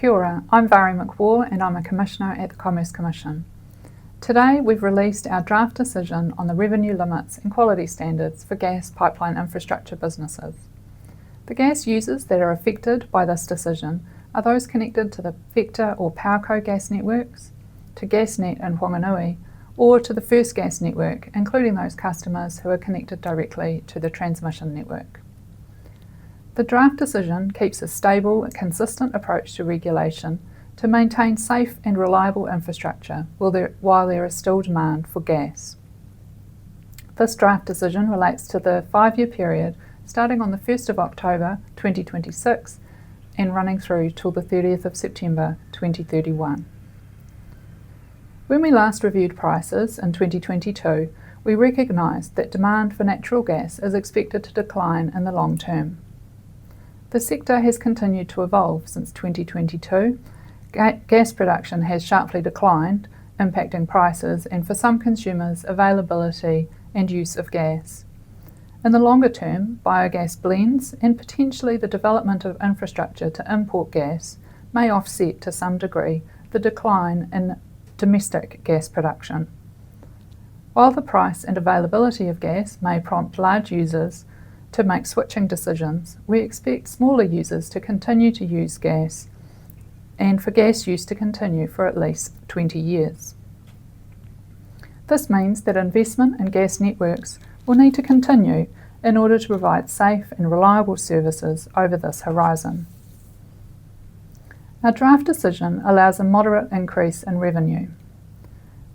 Kia ora, I'm Vary McWar and I'm a Commissioner at the Commerce Commission. Today we've released our draft decision on the revenue limits and quality standards for gas pipeline infrastructure businesses. The gas users that are affected by this decision are those connected to the Vector or Powerco gas networks, to GasNet in Whanganui, or to the First Gas network, including those customers who are connected directly to the transmission network. The draft decision keeps a stable and consistent approach to regulation to maintain safe and reliable infrastructure while there is still demand for gas. This draft decision relates to the 5-year period starting on the 1st of October 2026 and running through till the 30th of September 2031. When we last reviewed prices in 2022, we recognised that demand for natural gas is expected to decline in the long term. The sector has continued to evolve since 2022. Gas production has sharply declined, impacting prices and, for some consumers, availability and use of gas. In the longer term, biogas blends and potentially the development of infrastructure to import gas may offset to some degree the decline in domestic gas production. While the price and availability of gas may prompt large users to make switching decisions, we expect smaller users to continue to use gas and for gas use to continue for at least 20 years. This means that investment in gas networks will need to continue in order to provide safe and reliable services over this horizon. Our draft decision allows a moderate increase in revenue.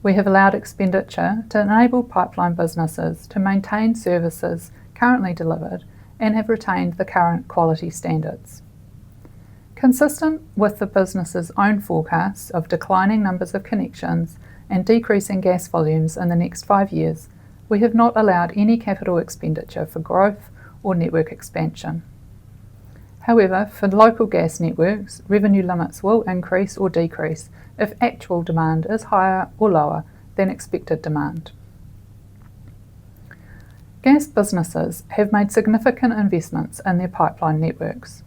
We have allowed expenditure to enable pipeline businesses to maintain services currently delivered and have retained the current quality standards. Consistent with the business's own forecasts of declining numbers of connections and decreasing gas volumes in the next 5 years, we have not allowed any capital expenditure for growth or network expansion. However, for local gas networks, revenue limits will increase or decrease if actual demand is higher or lower than expected demand. Gas businesses have made significant investments in their pipeline networks.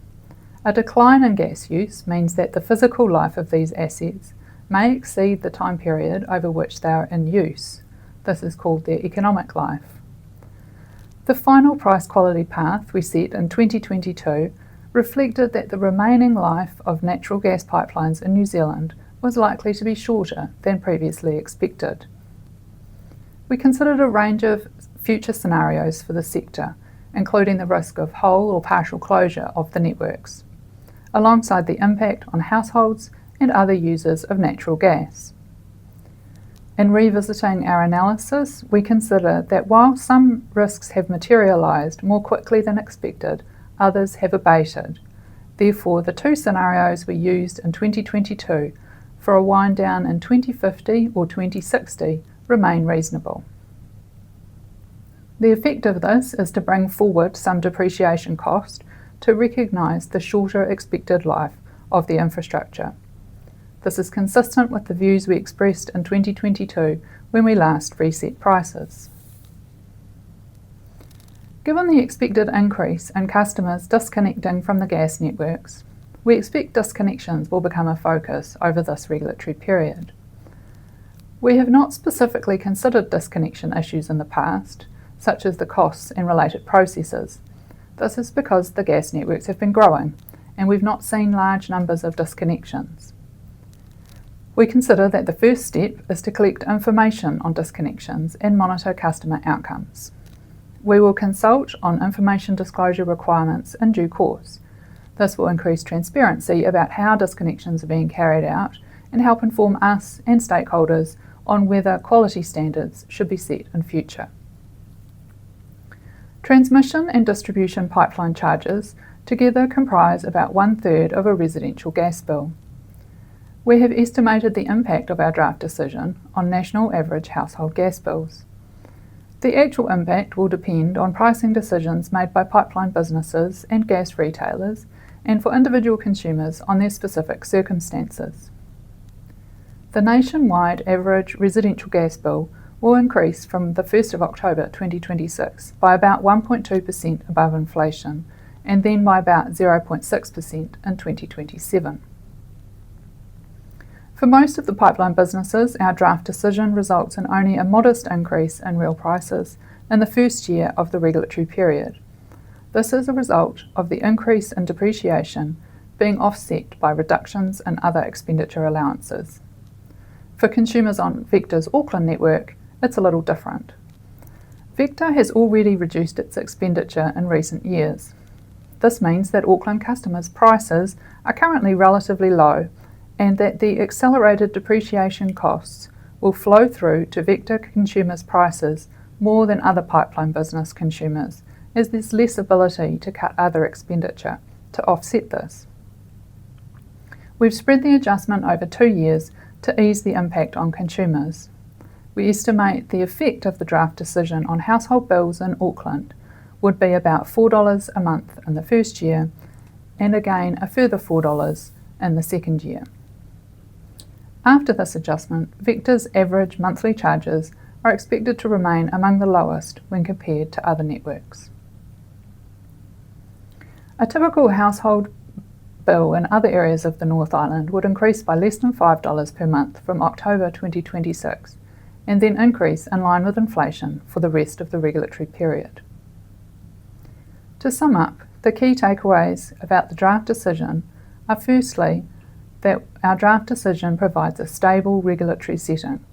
A decline in gas use means that the physical life of these assets may exceed the time period over which they are in use. This is called their economic life. The final price quality path we set in 2022 reflected that the remaining life of natural gas pipelines in New Zealand was likely to be shorter than previously expected. We considered a range of future scenarios for the sector, including the risk of whole or partial closure of the networks, alongside the impact on households and other users of natural gas. In revisiting our analysis, we consider that while some risks have materialised more quickly than expected, others have abated. Therefore, the 2 scenarios we used in 2022 for a wind down in 2050 or 2060 remain reasonable. The effect of this is to bring forward some depreciation cost to recognise the shorter expected life of the infrastructure. This is consistent with the views we expressed in 2022 when we last reset prices. Given the expected increase in customers disconnecting from the gas networks, we expect disconnections will become a focus over this regulatory period. We have not specifically considered disconnection issues in the past, such as the costs and related processes. This is because the gas networks have been growing and we've not seen large numbers of disconnections. We consider that the first step is to collect information on disconnections and monitor customer outcomes. We will consult on information disclosure requirements in due course. This will increase transparency about how disconnections are being carried out and help inform us and stakeholders on whether quality standards should be set in future. Transmission and distribution pipeline charges together comprise about 1/3 of a residential gas bill. We have estimated the impact of our draft decision on national average household gas bills. The actual impact will depend on pricing decisions made by pipeline businesses and gas retailers, and for individual consumers on their specific circumstances. The nationwide average residential gas bill will increase from the 1st of October 2026 by about 1.2% above inflation, and then by about 0.6% in 2027. For most of the pipeline businesses, our draft decision results in only a modest increase in real prices in the first year of the regulatory period. This is a result of the increase in depreciation being offset by reductions in other expenditure allowances. For consumers on Vector's Auckland network, it's a little different. Vector has already reduced its expenditure in recent years. This means that Auckland customers' prices are currently relatively low and that the accelerated depreciation costs will flow through to Vector consumers' prices more than other pipeline business consumers, as there's less ability to cut other expenditure to offset this. We've spread the adjustment over 2 years to ease the impact on consumers. We estimate the effect of the draft decision on household bills in Auckland would be about $4 a month in the first year and again a further $4 in the second year. After this adjustment, Vector's average monthly charges are expected to remain among the lowest when compared to other networks. A typical household bill in other areas of the North Island would increase by less than $5 per month from October 2026 and then increase in line with inflation for the rest of the regulatory period. To sum up, the key takeaways about the draft decision are firstly that our draft decision provides a stable regulatory setting.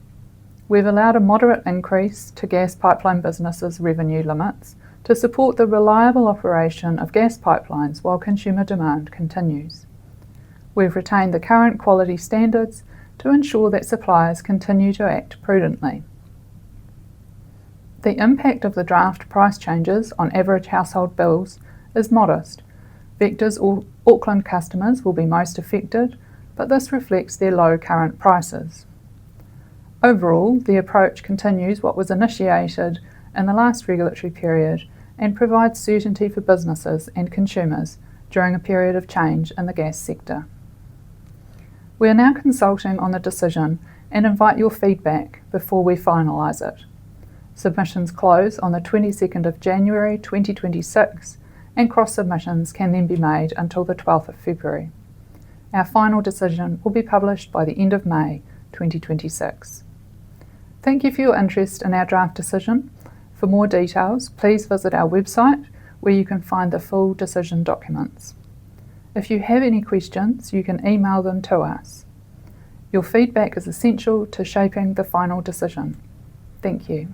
We've allowed a moderate increase to gas pipeline businesses' revenue limits to support the reliable operation of gas pipelines while consumer demand continues. We've retained the current quality standards to ensure that suppliers continue to act prudently. The impact of the draft price changes on average household bills is modest. Vector's Auckland customers will be most affected, but this reflects their low current prices. Overall, the approach continues what was initiated in the last regulatory period and provides certainty for businesses and consumers during a period of change in the gas sector. We are now consulting on the decision and invite your feedback before we finalise it. Submissions close on the 22nd of January 2026 and cross submissions can then be made until the 12th of February. Our final decision will be published by the end of May 2026. Thank you for your interest in our draft decision. For more details, please visit our website where you can find the full decision documents. If you have any questions, you can email them to us. Your feedback is essential to shaping the final decision. Thank you.